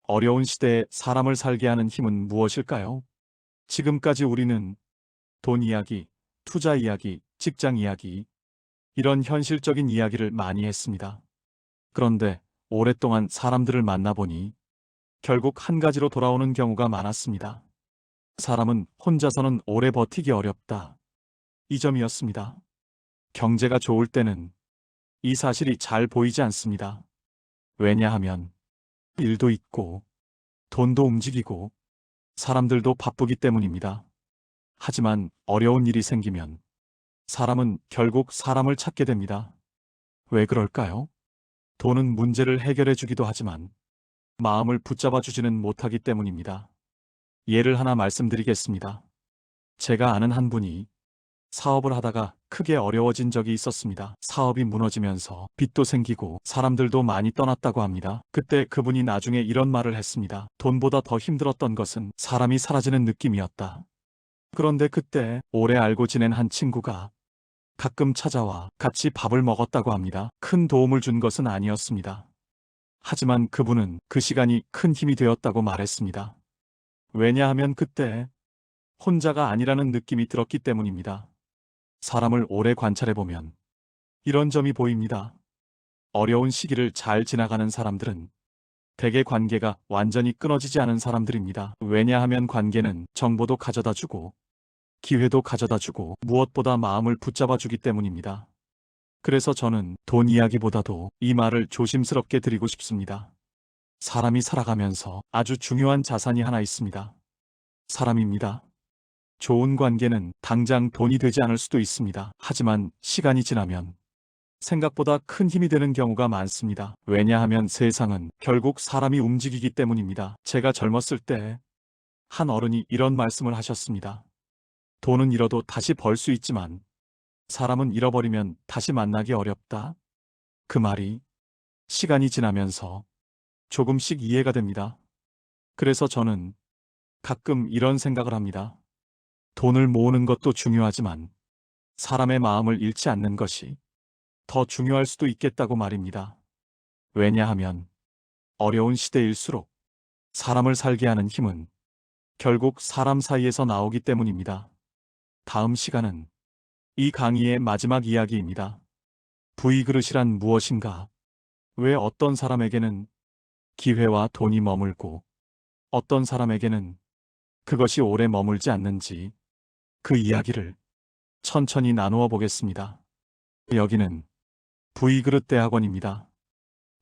어려운 시대에 사람을 살게 하는 힘은 무엇일까요? 지금까지 우리는 돈 이야기, 투자 이야기, 직장 이야기, 이런 현실적인 이야기를 많이 했습니다. 그런데 오랫동안 사람들을 만나보니 결국 한 가지로 돌아오는 경우가 많았습니다. 사람은 혼자서는 오래 버티기 어렵다. 이 점이었습니다. 경제가 좋을 때는 이 사실이 잘 보이지 않습니다. 왜냐하면 일도 있고 돈도 움직이고 사람들도 바쁘기 때문입니다. 하지만 어려운 일이 생기면 사람은 결국 사람을 찾게 됩니다. 왜 그럴까요? 돈은 문제를 해결해 주기도 하지만 마음을 붙잡아 주지는 못하기 때문입니다. 예를 하나 말씀드리겠습니다. 제가 아는 한 분이 사업을 하다가 크게 어려워진 적이 있었습니다. 사업이 무너지면서 빚도 생기고 사람들도 많이 떠났다고 합니다. 그때 그분이 나중에 이런 말을 했습니다. 돈보다 더 힘들었던 것은 사람이 사라지는 느낌이었다. 그런데 그때 오래 알고 지낸 한 친구가 가끔 찾아와 같이 밥을 먹었다고 합니다. 큰 도움을 준 것은 아니었습니다. 하지만 그분은 그 시간이 큰 힘이 되었다고 말했습니다. 왜냐하면 그때 혼자가 아니라는 느낌이 들었기 때문입니다. 사람을 오래 관찰해보면 이런 점이 보입니다. 어려운 시기를 잘 지나가는 사람들은 대개 관계가 완전히 끊어지지 않은 사람들입니다. 왜냐하면 관계는 정보도 가져다주고 기회도 가져다주고 무엇보다 마음을 붙잡아주기 때문입니다. 그래서 저는 돈 이야기보다도 이 말을 조심스럽게 드리고 싶습니다. 사람이 살아가면서 아주 중요한 자산이 하나 있습니다. 사람입니다. 좋은 관계는 당장 돈이 되지 않을 수도 있습니다. 하지만 시간이 지나면 생각보다 큰 힘이 되는 경우가 많습니다. 왜냐하면 세상은 결국 사람이 움직이기 때문입니다. 제가 젊었을 때 한 어른이 이런 말씀을 하셨습니다. 돈은 잃어도 다시 벌 수 있지만 사람은 잃어버리면 다시 만나기 어렵다. 그 말이 시간이 지나면서 조금씩 이해가 됩니다. 그래서 저는 가끔 이런 생각을 합니다. 돈을 모으는 것도 중요하지만 사람의 마음을 잃지 않는 것이 더 중요할 수도 있겠다고 말입니다. 왜냐하면 어려운 시대일수록 사람을 살게 하는 힘은 결국 사람 사이에서 나오기 때문입니다. 다음 시간은 이 강의의 마지막 이야기입니다. V그릇이란 무엇인가? 왜 어떤 사람에게는 기회와 돈이 머물고 어떤 사람에게는 그것이 오래 머물지 않는지 그 이야기를 천천히 나누어 보겠습니다. 여기는 V그릇 대학원입니다.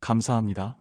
감사합니다.